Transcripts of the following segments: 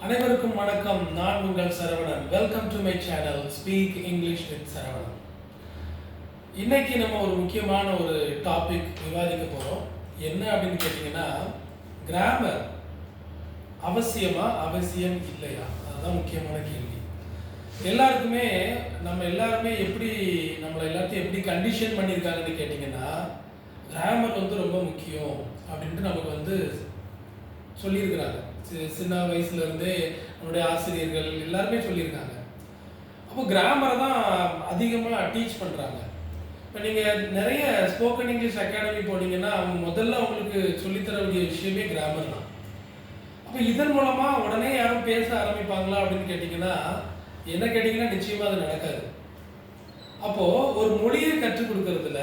அனைவருக்கும் வணக்கம். நான் உங்கள் Saravanan. Welcome to my channel speak English with Saravanan. இன்னைக்கு நம்ம ஒரு முக்கியமான ஒரு டாபிக் விவாதிக்க போறோம். என்ன அப்படின்னு கேட்டீங்கன்னா, கிராமர் அவசியம் இல்லையா? அதுதான் முக்கியமான கேள்வி. எல்லாருக்குமே நம்ம எல்லாருமே நம்மளை எல்லாத்தையும் எப்படி கண்டிஷன் பண்ணியிருக்காங்கன்னு கேட்டிங்கன்னா, கிராமர் ரொம்ப முக்கியம் அப்படின்ட்டு நமக்கு சொல்லியிருக்கிறாங்க. சின்ன வயசுலேருந்தே நம்மளுடைய ஆசிரியர்கள் எல்லாருமே சொல்லியிருக்காங்க. அப்போ கிராமரை தான் அதிகமாக டீச் பண்ணுறாங்க. இப்போ நீங்கள் நிறைய ஸ்போக்கன் இங்கிலீஷ் அகாடமி போனீங்கன்னா அவங்க முதல்ல அவங்களுக்கு சொல்லித்தர வேண்டிய விஷயமே கிராமர் தான். அப்போ இதன் மூலமாக உடனே யாரும் பேச ஆரம்பிப்பாங்களா அப்படின்னு கேட்டிங்கன்னா, என்ன கேட்டிங்கன்னா நிச்சயமாக அது நடக்காது. அப்போது ஒரு மொழியை கற்றுக் கொடுக்கறதுல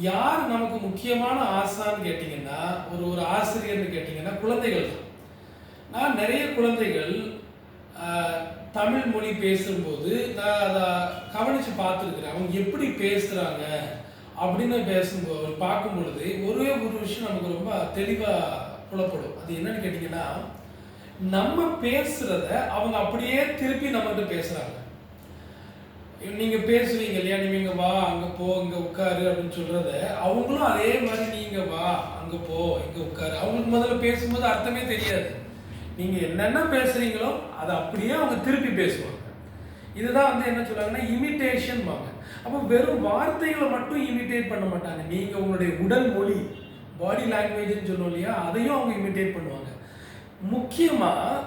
யார் நமக்கு முக்கியமான ஆசான்னு கேட்டிங்கன்னா, ஒரு ஆசிரியர்னு கேட்டிங்கன்னா குழந்தைகள் தான். நான் நிறைய குழந்தைகள் தமிழ் மொழி பேசும்போது நான் அதை கவனித்து பார்த்துருக்குறேன். அவங்க எப்படி பேசுகிறாங்க அப்படின்னு பேசும்போது பார்க்கும் பொழுது ஒரே ஒரு விஷயம் நமக்கு ரொம்ப தெளிவாக புலப்படும். அது என்னன்னு கேட்டிங்கன்னா, நம்ம பேசுகிறத அவங்க அப்படியே திருப்பி நம்மகிட்ட பேசுகிறாங்க. நீங்கள் பேசுவீங்க இல்லையா, நீங்கள் இங்கே வா, அங்கே போ, இங்கே உட்காரு அப்படின்னு சொல்கிறத அவங்களும் அதே மாதிரி நீங்கள் வா, அங்கே போ, இங்கே உட்காரு. அவங்களுக்கு முதல்ல பேசும்போது அர்த்தமே தெரியாது. நீங்கள் என்னென்ன பேசுகிறீங்களோ அதை அப்படியே அவங்க திருப்பி பேசுவாங்க. இதுதான் என்ன சொல்லுவாங்கன்னா இமிட்டேஷன் வாங்க. அப்போ வெறும் வார்த்தைகளை மட்டும் இமிட்டேட் பண்ண மாட்டாங்க. நீங்கள் உங்களுடைய உடல் மொழி, பாடி லாங்குவேஜ்னு சொன்னோம் இல்லையா, அதையும் அவங்க இமிட்டேட் பண்ணுவாங்க. முக்கியமாக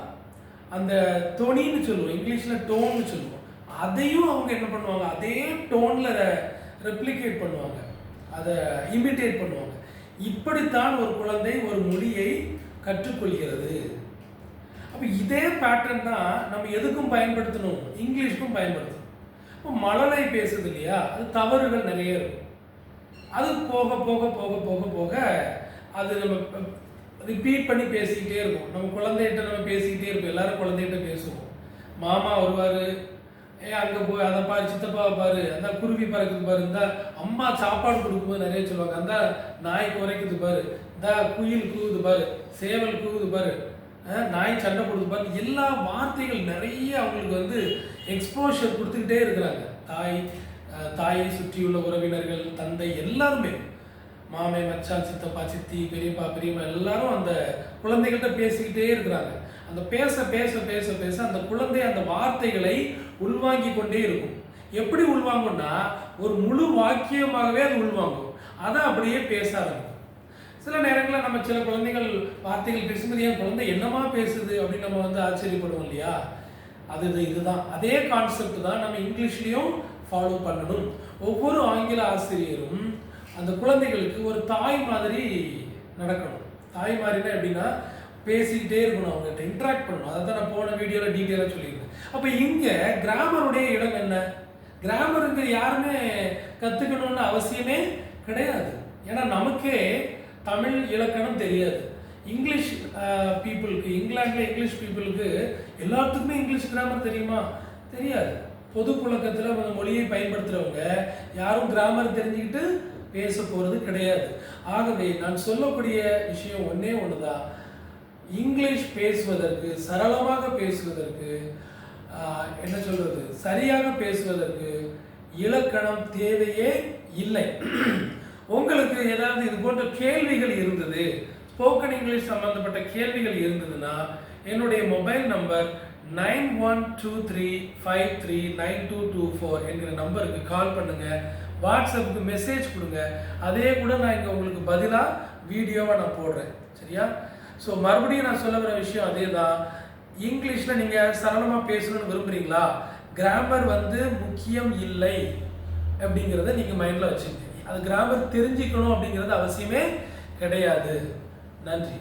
அந்த தொனின்னு சொல்லுவோம், இங்கிலீஷில் டோன்னு சொல்லுவோம், அதையும் அவங்க என்ன பண்ணுவாங்க, அதே டோனில் ரெப்ளிகேட் பண்ணுவாங்க, அதை இமிட்டேட் பண்ணுவாங்க. இப்படித்தான் ஒரு குழந்தை ஒரு மொழியை கற்றுக்கொள்கிறது. அப்போ இதே பேட்டர்ன் தான் நம்ம எதுக்கும் பயன்படுத்தணும், இங்கிலீஷ்க்கும் பயன்படுத்தணும். இப்போ மழலை பேசுது இல்லையா, அது தவறுகள் நிறைய இருக்கும். அது போக போக போக போக போக அது நம்ம ரிப்பீட் பண்ணி பேசிக்கிட்டே இருக்கும். நம்ம குழந்தைகிட்ட நம்ம பேசிக்கிட்டே இருப்போம். எல்லாரும் குழந்தைகிட்ட பேசுவோம். மாமா வருவார், அங்கே போய் அதை பாரு, சித்தப்பாவை பாரு, அந்த குருவி பறக்குது பாரு, இந்த அம்மா சாப்பாடு கொடுக்கும்போது நிறைய சொல்லுவாங்க, அந்த நாய் குறைக்குது பாரு, இந்த குயில் கூவுது பாரு, சேவல் கூவுது பாரு, நாய் சண்டை கொடுத்து பாரு. எல்லா வார்த்தைகள் நிறைய அவங்களுக்கு எக்ஸ்போஷர் கொடுத்துக்கிட்டே இருக்கிறாங்க. தாயை சுற்றியுள்ள உறவினர்கள், தந்தை, எல்லாருமே, மாமே, மச்சான், சித்தப்பா, சித்தி, பெரியப்பா, பெரியம்மா எல்லாரும் அந்த குழந்தைகள்கிட்ட பேசிக்கிட்டே இருக்கிறாங்க. அந்த பேச பேச பேச பேச அந்த குழந்தை அந்த வார்த்தைகளை உள்வாங்கி கொண்டே இருக்கும். எப்படி உள்வாங்கும்னா ஒரு முழு வாக்கியமாகவே அது உள்வாங்கும். அதை அப்படியே பேச ஆரம்பிக்கும். சில நேரங்களில் நம்ம சில குழந்தைகள் வார்த்தைகள் பேசும்போது என் குழந்தை என்னமா பேசுது அப்படின்னு நம்ம ஆச்சரியப்படுவோம் இல்லையா. இதுதான் அதே கான்செப்ட் தான் நம்ம இங்கிலீஷ்லேயும் ஃபாலோ பண்ணணும். ஒவ்வொரு ஆங்கில ஆசிரியரும் அந்த குழந்தைகளுக்கு ஒரு தாய் மாதிரி நடக்கணும். தாய் மாதிரினா எப்படின்னா பேசிக்கிட்டே இருக்கணும், அவங்ககிட்ட இன்ட்ராக்ட் பண்ணணும். அதை தான் நான் போன வீடியோவில் டீட்டெயிலாக சொல்லியிருந்தேன். அப்போ இங்கே கிராமருடைய இடம் என்ன? கிராமருக்கு யாருமே கற்றுக்கணும்னு அவசியமே கிடையாது. ஏன்னா நமக்கே தமிழ் இலக்கணம் தெரியாது. இங்கிலீஷ் பீப்புளுக்கு, இங்கிலாண்டில் இங்கிலீஷ் பீப்புளுக்கு எல்லாத்துக்குமே இங்கிலீஷ் கிராமர் தெரியுமா? தெரியாது. பொது புழக்கத்தில் அந்த மொழியை பயன்படுத்துகிறவங்க யாரும் கிராமர் தெரிஞ்சுக்கிட்டு பேச போகிறது கிடையாது. ஆகவே நான் சொல்லக்கூடிய விஷயம் ஒன்றே ஒன்று தான். இங்கிலீஷ் பேசுவதற்கு, சரளமாக பேசுவதற்கு, என்ன சொல்கிறது, சரியாக பேசுவதற்கு இலக்கணம் தேவையே இல்லை. உங்களுக்கு ஏதாவது இது போன்ற கேள்விகள் இருந்தது, ஸ்போக்கன் இங்கிலீஷ் சம்பந்தப்பட்ட கேள்விகள் இருந்ததுன்னா என்னுடைய மொபைல் நம்பர் 9123539224 என்கிற நம்பருக்கு கால் பண்ணுங்க, வாட்ஸ்அப்புக்கு மெசேஜ் கொடுங்க. அதே கூட நான் இங்கே உங்களுக்கு பதிலாக வீடியோவை நான் போடுறேன். சரியா? ஸோ மறுபடியும் நான் சொல்ல வர விஷயம் அதே தான். இங்கிலீஷில் நீங்கள் சரளமாக பேசணும்னு விரும்புகிறீங்களா, கிராமர் முக்கியம் இல்லை அப்படிங்கிறத நீங்கள் மைண்டில் வச்சுக்கோங்க. அது கிராமர் தெரிஞ்சுக்கணும் அப்படிங்கிறது அவசியமே கிடையாது. நன்றி.